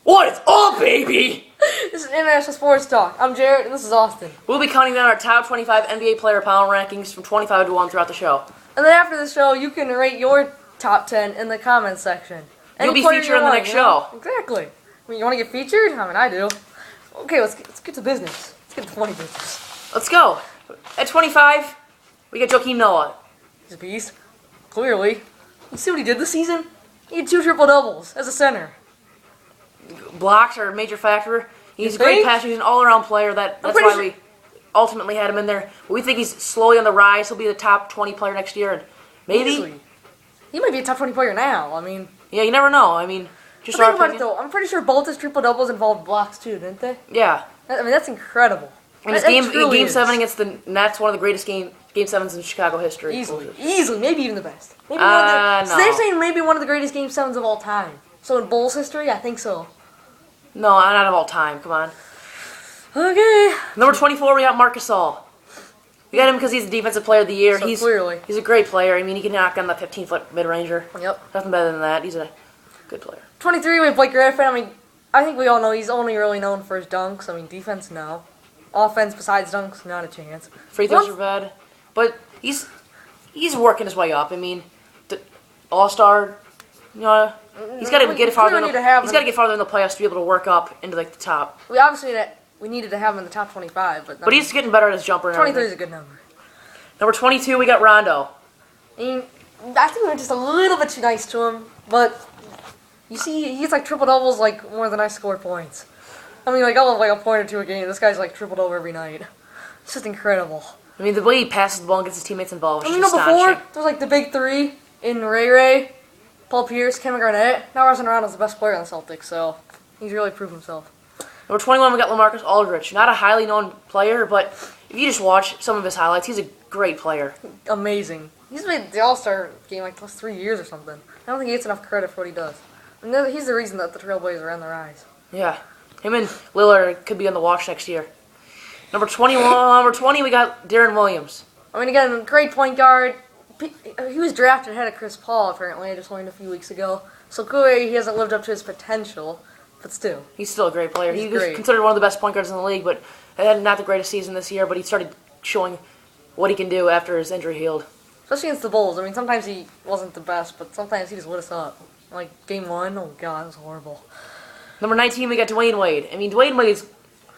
What is up, baby? This is International Sports Talk. I'm Jared, and this is Austin. We'll be counting down our top 25 NBA player power rankings from 25 to 1 throughout the show. And then after the show, you can rate your top 10 in the comments section. You'll be featured in the next show. Exactly. I mean, you want to get featured? I mean, I do. Okay, let's get to business. Let's get to funny business. Let's go. At 25, we got Joakim Noah. He's a beast. Clearly. You see what he did this season? He had 2 triple-doubles as a center. Blocks are a major factor. He's You a great think? passer. He's an all-around player. That's pretty why sure- we ultimately had him in there. We think he's slowly on the rise. He'll be the top 20 player next year. And maybe. Easily. He might be a top 20 player now. I mean, Yeah, you never know. I mean, just think our about it opinion. though. I'm pretty sure both his triple-doubles involved blocks too, didn't they? Yeah. I mean, that's incredible. And his That game truly game is. 7 against the Nets, one of the greatest game 7s in Chicago history. Easily, maybe even the best. Maybe No. So they're saying maybe one of the greatest game 7s of all time. So in Bulls history, I think so. No, not of all time. Come on. Okay. Number 24, we got Marc Gasol. We got him because he's the defensive player of the year. So clearly. He's a great player. I mean, he can knock down the 15-foot mid-ranger. Yep. Nothing better than that. He's a good player. 23, we have Blake Griffin. I mean, I think we all know he's only really known for his dunks. I mean, defense, no. Offense besides dunks, not a chance. Free throws Once- are bad. But he's working his way up. I mean, the All-Star, you know, he's got to We get farther. clearly need to have He's him. got to get farther in the playoffs to be able to work up into like the top. We obviously we needed to have him in the top 25, but But he's getting better at his jumper. And 23 is everything. a good number. Number 22, we got Rondo. I mean, I think we were just a little bit too nice to him, but you see, he's like triple doubles like more than I score points. I mean, like I'll have like a point or two a game. This guy's like triple double every night. It's just incredible. I mean, the way he passes the ball and gets his teammates involved I is mean, just before there astonishing. was like the big three in Ray, Paul Pierce, Kevin Garnett. Now Rajon Rondo's the best player on the Celtics, so he's really proved himself. Number 21, we got LaMarcus Aldridge. Not a highly known player, but if you just watch some of his highlights, he's a great player. Amazing. He's made the All-Star game like plus 3 years or something. I don't think he gets enough credit for what he does. And he's the reason that the Trailblazers are on the rise. Yeah. Him and Lillard could be on the watch next year. Number 20, we got Darren Williams. I mean, again, great point guard. He was drafted ahead of Chris Paul, apparently. I just learned a few weeks ago. So clearly he hasn't lived up to his potential, but still. He's still a great player. He's He was great. considered one of the best point guards in the league, but had not the greatest season this year, but he started showing what he can do after his injury healed. Especially against the Bulls. I mean, sometimes he wasn't the best, but sometimes he just lit us up. Like, game 1, oh god, it was horrible. Number 19, we got Dwayne Wade. I mean, Dwayne Wade's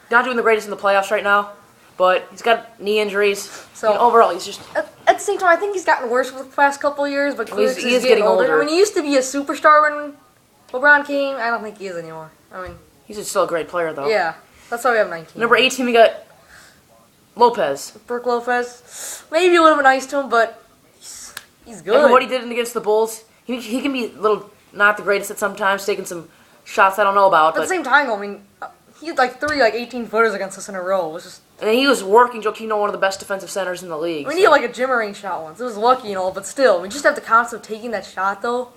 not doing the greatest in the playoffs right now, but he's got knee injuries. So- I mean, overall, he's just... At the same time, I think he's gotten worse with the past couple of years, but clearly He is getting older. I mean, he used to be a superstar when LeBron came. I don't think he is anymore. I mean, He's still a great player, though. yeah. That's why we have 19. Number 18, we got Lopez. Brooke Lopez. Maybe a little bit nice to him, but he's good. And what he did against the Bulls, he can be a little not the greatest at sometimes, taking some shots I don't know about. At the But same time, I mean, he had like 3 18-footers against us in a row. It was just, and he was working Joakim Noah, one of the best defensive centers in the league. I mean, he had like a Jimmer range shot once. It was lucky and all, but still, I mean, just have the concept of taking that shot though.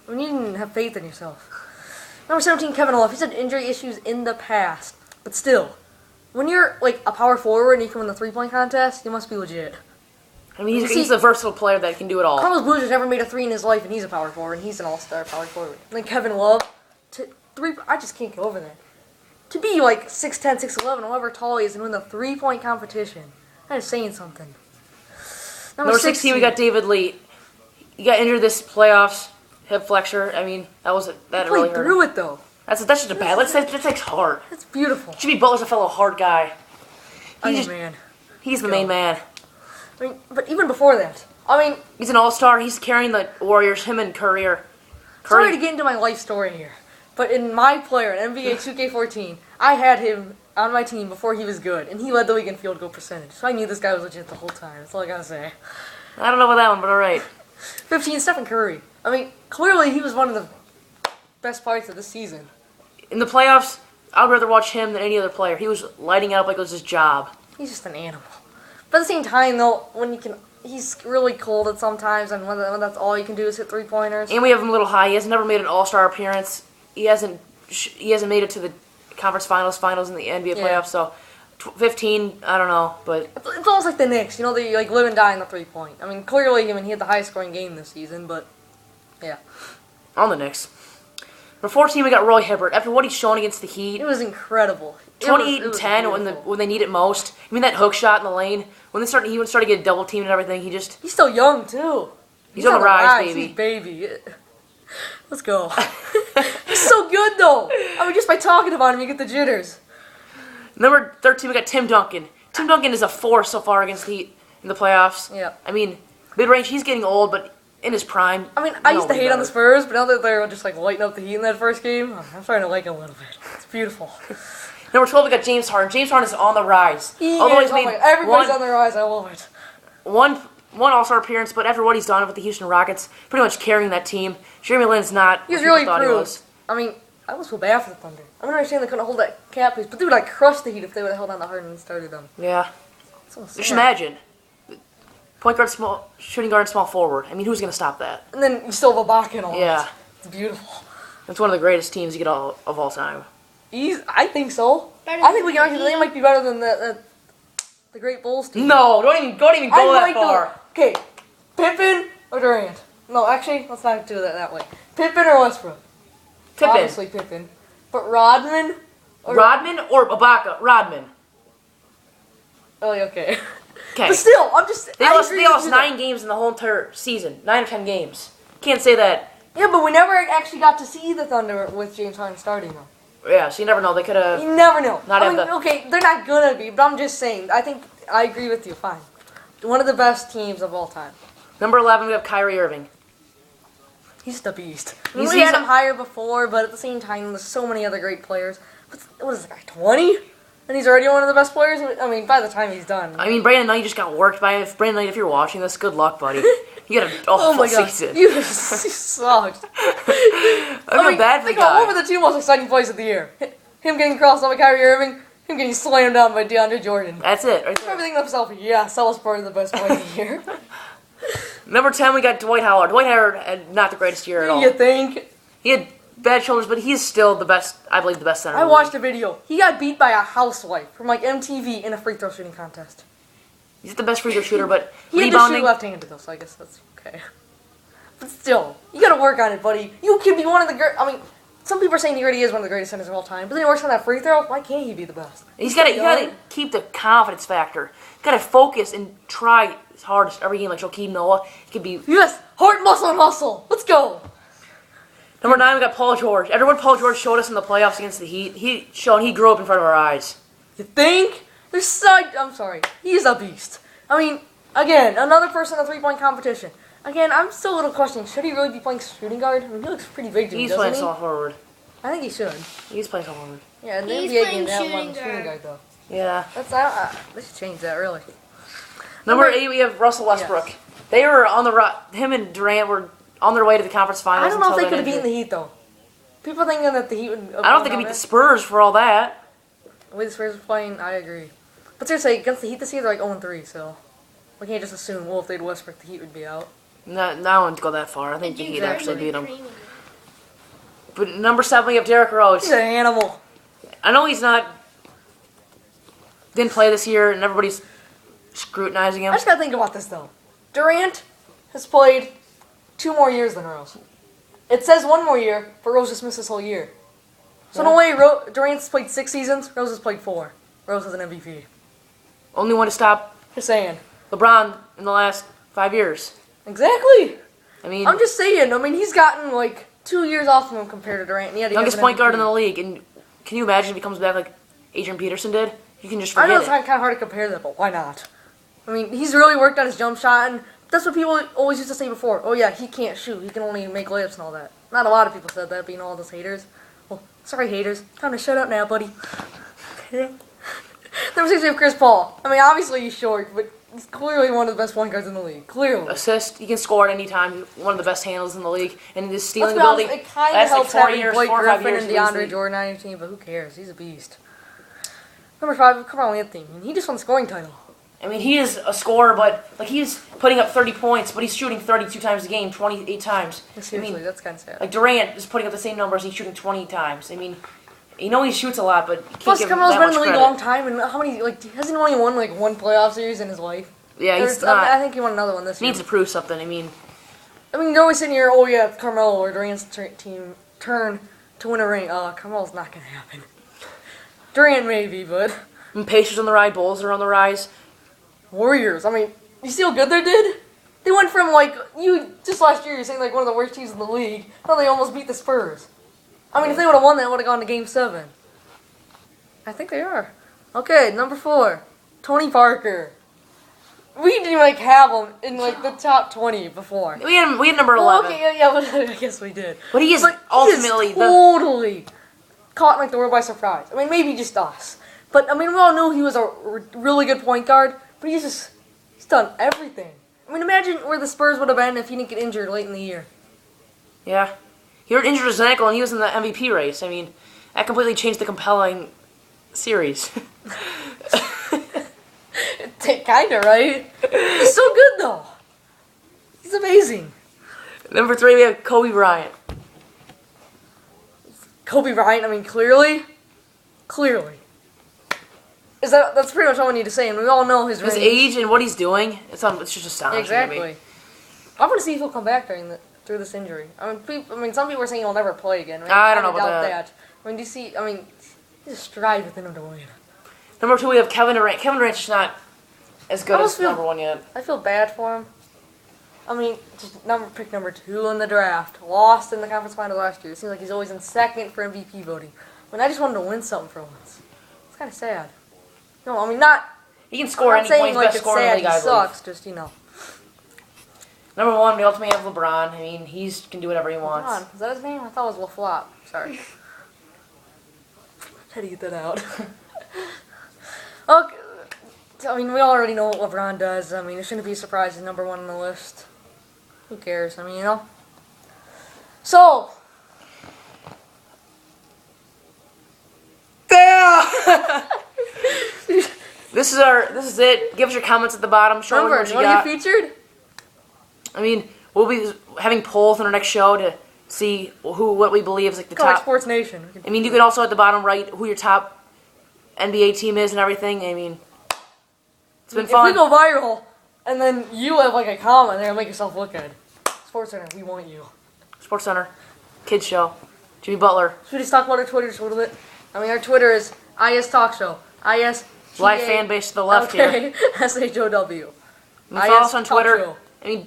I mean, you didn't have faith in yourself. Number 17, Kevin Love. He's had injury issues in the past, but still, when you're like a power forward and you can win the 3-point contest, you must be legit. I mean, You he's see- a versatile player that can do it all. Carlos Boozer never made a 3 in his life, and he's a power forward, and he's an all-star power forward. And then Kevin Love, I just can't get over that. To be like 6'10", 6'11", however tall he is, and win the 3-point competition, that is saying something. Number 16, we got David Lee. He got injured this playoffs, hip flexor. I mean, that He really played hurt through him. it though. That's just a bad. That takes heart. That's beautiful. Jimmy Butler's a fellow hard guy. Man. He's the main man. I mean, but even before that, I mean, He's an all-star. He's carrying the Warriors. Him and Curry are. sorry to get into my life story here, but in my player in NBA 2K14, I had him on my team before he was good, and he led the league in field goal percentage. So I knew this guy was legit the whole time. That's all I gotta say. I don't know about that one, but all right. 15, Stephen Curry. I mean, clearly he was one of the best parts of this season. In the playoffs, I'd rather watch him than any other player. He was lighting it up like it was his job. He's just an animal. But at the same time, though, he's really cold at sometimes, and when that's all you can do is hit 3-pointers. And we have him a little high. He has never made an all-star appearance. He hasn't made it to the conference finals in the NBA Yeah. playoffs. So, 15, I don't know, but It's almost like the Knicks, you know, they like live and die in the 3-point. I mean, clearly, he had the highest scoring game this season, but yeah. on the Knicks. Number 14, we got Roy Hibbert. After what he's shown against the Heat, It was incredible. 28 and was 10 beautiful. when they need it most. I mean, that hook shot in the lane, when he would start to get double teamed and everything, He's still young too. He's on the rise, baby. He's baby. Let's go. He's so good though. I mean, just by talking about him, you get the jitters. Number 13, we got Tim Duncan. Tim Duncan is a force so far against the Heat in the playoffs. Yeah. I mean, mid-range, he's getting old, but in his prime. I mean, I used to nobody hate on the better. Spurs, but now that they're just like lighting up the Heat in that first game, I'm starting to like it a little bit. It's beautiful. Number 12, we got James Harden. James Harden is on the rise. He Although is, he's made everybody's on their rise. I love it. one All-Star appearance, but after what he's done with the Houston Rockets, pretty much carrying that team. Jeremy Lin's not He's what people really thought he proved. was. I mean, I almost feel bad for the Thunder. I don't understand they couldn't hold that cap piece, but they would like crush the Heat if they would have held on to Harden and started them. Yeah. So Just sad. imagine. Point guard, small shooting guard, small forward. I mean, who's going to stop that? And then you still have Ibaka and all Yeah. that. It's beautiful. That's one of the greatest teams you get of all time. I think so. I think we can argue they might be better than the great Bulls team. No, don't even go that far. Okay, Pippen or Durant? No, actually, let's not do that that way. Pippen or Westbrook? Pippen. Obviously Pippen. But Rodman? Rodman or Ibaka? Rodman. Oh, okay. Okay. But still, They I lost agree with you there. 9 games in the whole entire season. 9 or 10 games. Can't say that. Yeah, but we never actually got to see the Thunder with James Harden starting them. Yeah, so you never know. They could have. You never know. Not I have mean, the- okay, they're not gonna be, but I'm just saying. I think I agree with you. Fine. One of the best teams of all time. Number 11, we have Kyrie Irving. He's the beast. He's- We had he's him higher before, but at the same time, there's so many other great players. What is this guy, 20? And he's already one of the best players? I mean, by the time he's done. I mean, Brandon Knight just got worked by it. Brandon Knight, if you're watching this, good luck, buddy. You got an awful Oh my god. season. You sucked. I feel bad for the think about what guy. were the two most exciting plays of the year? Him getting crossed up by Kyrie Irving, him getting slammed down by DeAndre Jordan. That's it, right there. Everything left selfie. Yeah, that was part of the best play of the year. Number 10, we got Dwight Howard. Dwight Howard had not the greatest year at all. You think? He had bad shoulders, but he's still the best, I believe, the best center. I in the watched league. a video. He got beat by a housewife from like MTV in a free throw shooting contest. He's the best free throw shooter, but He had to rebounding. shoot left-handed though, so I guess that's okay. But still, you gotta work on it, buddy. You can be one of the great. I mean, some people are saying he already is one of the greatest centers of all time, but then he works on that free throw. Why can't he be the best? He's got to young. keep the confidence factor. Got to focus and try his hardest every game, like Joakim Noah. He could be. Yes, heart, muscle, and hustle. Let's go. Number 9, we got Paul George. After what Paul George showed us in the playoffs against the Heat, he grew up in front of our eyes. You think? I'm sorry. He's a beast. I mean, again, another person in a three-point competition. Again, I'm still a little questioning. Should he really be playing shooting guard? I mean, he looks pretty big to me, He's doesn't playing he? small forward. I think he should. He's playing small forward. Yeah, in the He's NBA playing game, they have one shooting shooting guard. guard though. Yeah. They should change that, really. Number 8, we have Russell Westbrook. Yes. They were on the him and Durant were on their way to the conference finals. I don't know if until they could have that beaten injury. the Heat though. People thinking that the Heat would. I don't think they beat the Spurs for all that. The way the Spurs were playing, I agree. But seriously, against the Heat this year, they're like 0-3, so we can't just assume. Well, if they'd Westbrook, the Heat would be out. No, I wouldn't go that far. I think the Heat Exactly. actually beat them. But number 7, we have Derrick Rose. He's an animal. I know he's didn't play this year, and everybody's scrutinizing him. I just gotta think about this though. Durant has played 2 more years than Rose. It says 1 more year, but Rose just missed this whole year. So in a way, Durant's played 6 seasons. Rose has played 4. Rose has an MVP. Only one to stop Just saying. LeBron in the last 5 years. Exactly. I mean, I'm just saying. I mean, he's gotten like 2 years off of him compared to Durant. And yet he youngest has an point guard in MVP. the league. And can you imagine if he comes back like Adrian Peterson did? You can just I know forget it's it. kind of hard to compare that, but why not? I mean, he's really worked on his jump shot, and that's what people always used to say before. Oh yeah, he can't shoot. He can only make layups and all that. Not a lot of people said that, being all those haters. Well, sorry haters. Time to shut up now, buddy. Number 6, we have Chris Paul. I mean, obviously he's short, but he's clearly one of the best point guards in the league. Clearly. Assist, he can score at any time. One of the best handles in the league. And his Let's stealing be honest, ability it kind of lasts like helps 4 having years, Blake 4 or 5 Griffin years. and to lose the DeAndre league. Jordan on your team, but who cares? He's a beast. Number 5, Carmelo Anthony. I mean, he just won the scoring title. I mean, he is a scorer, but like he's putting up 30 points, but he's shooting 32 times a game, 28 times. Seriously, I mean, that's kind of sad. like Durant is putting up the same numbers, he's shooting 20 times. I mean, you know he shoots a lot, but you can't Plus, give him Carmelo's that been in much the league a credit. long time, and how many, like, hasn't he only won, like, 1 playoff series in his life? Yeah, he's I not. think he won another one this He year. needs to prove something. I mean, I mean, you're always sitting here, oh yeah, Carmelo or Durant's turn. to win a ring. Carmelo's not gonna happen. Durant maybe, but And Pacers on the rise, Bulls are on the rise. Warriors. I mean, you see how good they did? They went from just last year you're saying one of the worst teams in the league. Now they almost beat the Spurs. I mean, if they would have won, they would have gone to Game 7. I think they are. Okay, number 4, Tony Parker. We didn't have him in the top 20 before. We had number 11. Okay, yeah, but I guess we did. But he is But ultimately he is totally caught the world by surprise. I mean, maybe just us. But I mean, we all knew he was a really good point guard. But he's done everything. I mean, imagine where the Spurs would have been if he didn't get injured late in the year. Yeah. He hurt injured his ankle and he was in the MVP race. I mean, that completely changed the compelling series. Kinda, right? He's so good, though. He's amazing. Number 3, we have Kobe Bryant. Kobe Bryant, I mean, clearly. That's pretty much all we need to say, and we all know his His range. age and what he's doing, it's just astonishing Exactly. to me. I want to see if he'll come back through this injury. I mean, some people are saying he'll never play again. I don't know kinda about doubt that. I mean, do you see? I mean, there's a stride within him to win. Number 2, we have Kevin Durant. Kevin Durant's just not as good as number 1 yet. I feel bad for him. I mean, just pick number 2 in the draft. Lost in the conference final last year. It seems like he's always in second for MVP voting. I mean, I just wanted to win something for once. It's kind of sad. No, I mean, not. He can score I'm any not saying points, best it's scorer in the sad. league, He I believe. sucks. Just Number 1, we ultimately have LeBron. I mean, he can do whatever he wants. Ron, is that his name? I thought it was LaFlop. Sorry. Had to get that out. Okay. I mean, we already know what LeBron does. I mean, it shouldn't be a surprise. He's number 1 on the list. Who cares? I mean, So. Yeah. This is it. Give us your comments at the bottom. Show Remember, what you you want got. to get featured? I mean, we'll be having polls in our next show to see what we believe is the Call like top. Sports Nation. I mean, you can also at the bottom write who your top NBA team is and everything. I mean, it's been fun. If we go viral, and then you have a comment there, make yourself look good. Sports Center, we want you. Sports Center, Kids Show, Jimmy Butler, Should we just talk about our Twitter just a little bit? I mean, our Twitter is IS Talk Show. IS. live fan base to the left here. SHOW. I mean, follow us IS on Talk Twitter. Show. I mean,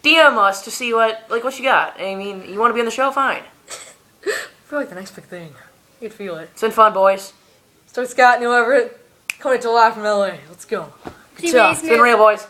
DM us to see what you got. I mean, you want to be on the show? Fine. I feel like the next big thing. You can feel it. It's been fun, boys. Stuart Scott, Neil Everett, coming to live from LA. Let's go. It's been real, boys.